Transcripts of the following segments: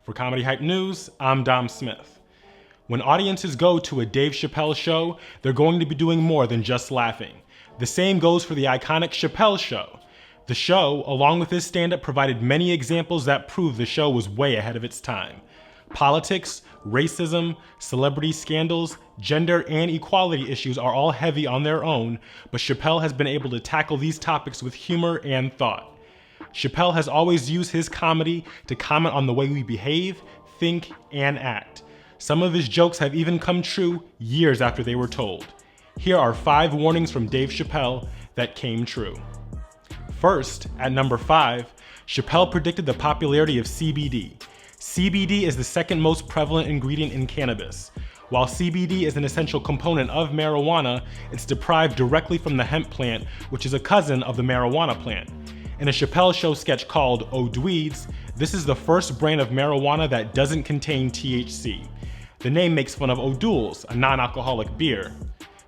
For Comedy Hype News, I'm Dom Smith. When audiences go to a Dave Chappelle show, they're going to be doing more than just laughing. The same goes for the iconic Chappelle show. The show, along with his stand-up, provided many examples that prove the show was way ahead of its time. Politics, racism, celebrity scandals, gender, and equality issues are all heavy on their own, but Chappelle has been able to tackle these topics with humor and thought. Chappelle has always used his comedy to comment on the way we behave, think, and act. Some of his jokes have even come true years after they were told. Here are 5 warnings from Dave Chappelle that came true. First, at number 5, Chappelle predicted the popularity of CBD. CBD is the second most prevalent ingredient in cannabis. While CBD is an essential component of marijuana, it's derived directly from the hemp plant, which is a cousin of the marijuana plant. In a Chappelle Show sketch called Oh Dweeds, this is the first brand of marijuana that doesn't contain THC. The name makes fun of O'Doul's, a non-alcoholic beer.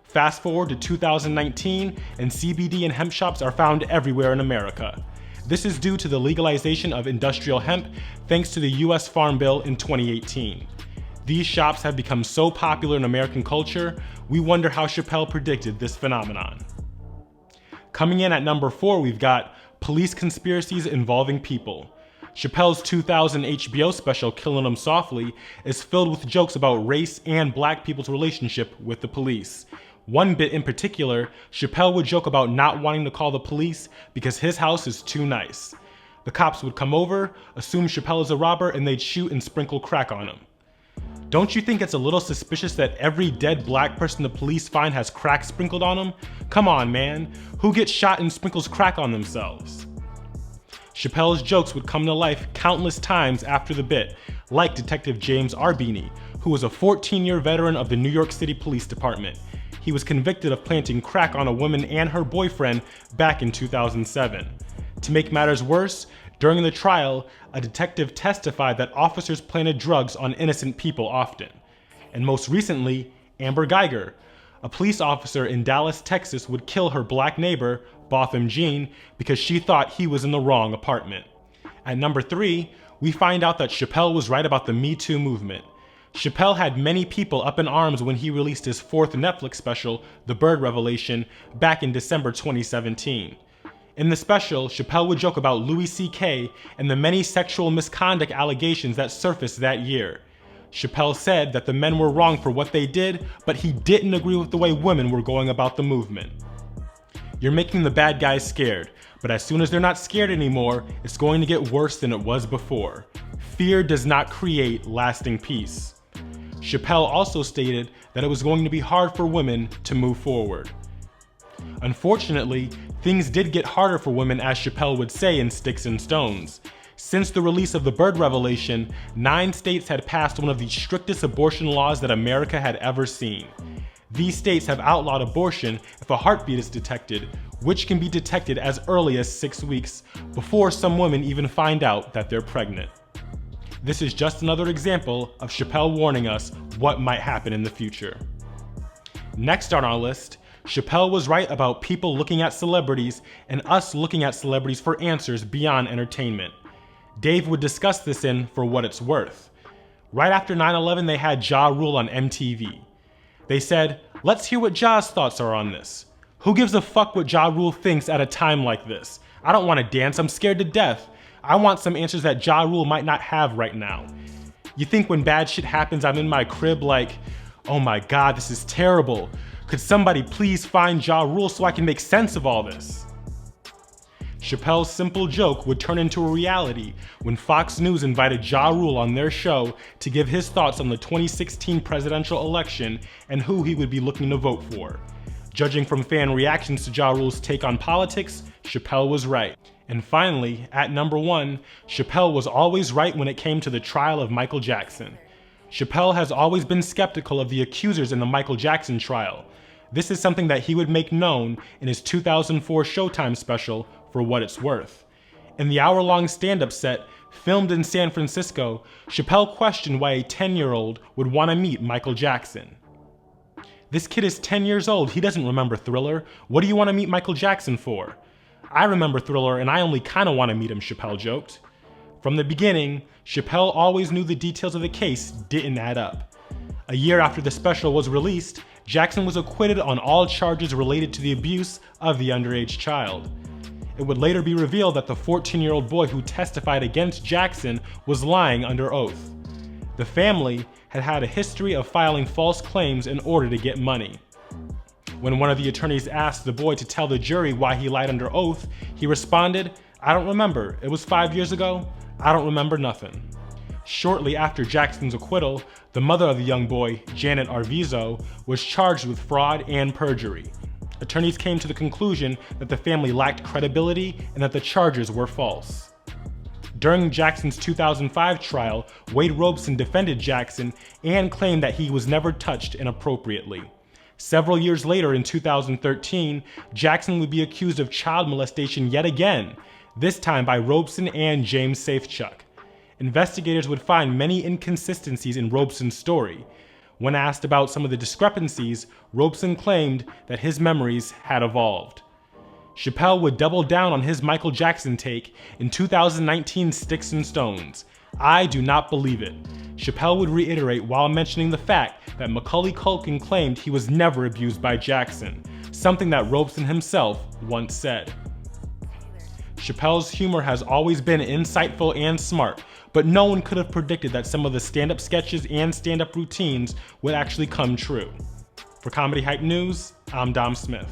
Fast forward to 2019, and CBD and hemp shops are found everywhere in America. This is due to the legalization of industrial hemp thanks to the US Farm Bill in 2018. These shops have become so popular in American culture, we wonder how Chappelle predicted this phenomenon. Coming in at number 4, we've got police conspiracies involving people. Chappelle's 2000 HBO special, Killing 'Em Softly, is filled with jokes about race and black people's relationship with the police. One bit in particular, Chappelle would joke about not wanting to call the police because his house is too nice. The cops would come over, assume Chappelle is a robber, and they'd shoot and sprinkle crack on him. Don't you think it's a little suspicious that every dead black person the police find has crack sprinkled on them? Come on, man. Who gets shot and sprinkles crack on themselves? Chappelle's jokes would come to life countless times after the bit, like Detective James Arbini, who was a 14-year veteran of the New York City Police Department. He was convicted of planting crack on a woman and her boyfriend back in 2007. To make matters worse, during the trial, a detective testified that officers planted drugs on innocent people often. And most recently, Amber Geiger, a police officer in Dallas, Texas, would kill her black neighbor, Botham Jean, because she thought he was in the wrong apartment. At number 3, we find out that Chappelle was right about the Me Too movement. Chappelle had many people up in arms when he released his 4th Netflix special, The Bird Revelation, back in December 2017. In the special, Chappelle would joke about Louis C.K. and the many sexual misconduct allegations that surfaced that year. Chappelle said that the men were wrong for what they did, but he didn't agree with the way women were going about the movement. You're making the bad guys scared, but as soon as they're not scared anymore, it's going to get worse than it was before. Fear does not create lasting peace. Chappelle also stated that it was going to be hard for women to move forward. Unfortunately, things did get harder for women, as Chappelle would say in Sticks and Stones. Since the release of The Bird Revelation, 9 states had passed one of the strictest abortion laws that America had ever seen. These states have outlawed abortion if a heartbeat is detected, which can be detected as early as 6 weeks, before some women even find out that they're pregnant. This is just another example of Chappelle warning us what might happen in the future. Next on our list, Chappelle was right about people looking at celebrities and us looking at celebrities for answers beyond entertainment. Dave would discuss this in For What It's Worth. Right after 9/11, they had Ja Rule on MTV. They said, let's hear what Ja's thoughts are on this. Who gives a fuck what Ja Rule thinks at a time like this? I don't want to dance, I'm scared to death. I want some answers that Ja Rule might not have right now. You think when bad shit happens, I'm in my crib like, oh my god, this is terrible. Could somebody please find Ja Rule so I can make sense of all this? Chappelle's simple joke would turn into a reality when Fox News invited Ja Rule on their show to give his thoughts on the 2016 presidential election and who he would be looking to vote for. Judging from fan reactions to Ja Rule's take on politics, Chappelle was right. And finally, at number 1, Chappelle was always right when it came to the trial of Michael Jackson. Chappelle has always been skeptical of the accusers in the Michael Jackson trial. This is something that he would make known in his 2004 Showtime special, For What It's Worth. In the hour-long stand-up set, filmed in San Francisco, Chappelle questioned why a 10-year-old would want to meet Michael Jackson. This kid is 10 years old, he doesn't remember Thriller. What do you want to meet Michael Jackson for? I remember Thriller and I only kinda want to meet him, Chappelle joked. From the beginning, Chappelle always knew the details of the case didn't add up. A year after the special was released, Jackson was acquitted on all charges related to the abuse of the underage child. It would later be revealed that the 14-year-old boy who testified against Jackson was lying under oath. The family had had a history of filing false claims in order to get money. When one of the attorneys asked the boy to tell the jury why he lied under oath, he responded, "I don't remember. It was 5 years ago. I don't remember nothing." Shortly after Jackson's acquittal, the mother of the young boy, Janet Arvizo, was charged with fraud and perjury. Attorneys came to the conclusion that the family lacked credibility and that the charges were false. During Jackson's 2005 trial, Wade Robson defended Jackson and claimed that he was never touched inappropriately. Several years later, in 2013, Jackson would be accused of child molestation yet again, this time by Robson and James Safechuck. Investigators would find many inconsistencies in Robson's story. When asked about some of the discrepancies, Robson claimed that his memories had evolved. Chappelle would double down on his Michael Jackson take in 2019's Sticks and Stones. "I do not believe it." Chappelle would reiterate while mentioning the fact that Macaulay Culkin claimed he was never abused by Jackson, something that Robson himself once said. Chappelle's humor has always been insightful and smart, but no one could have predicted that some of the stand-up sketches and stand-up routines would actually come true. For Comedy Hype News, I'm Dom Smith.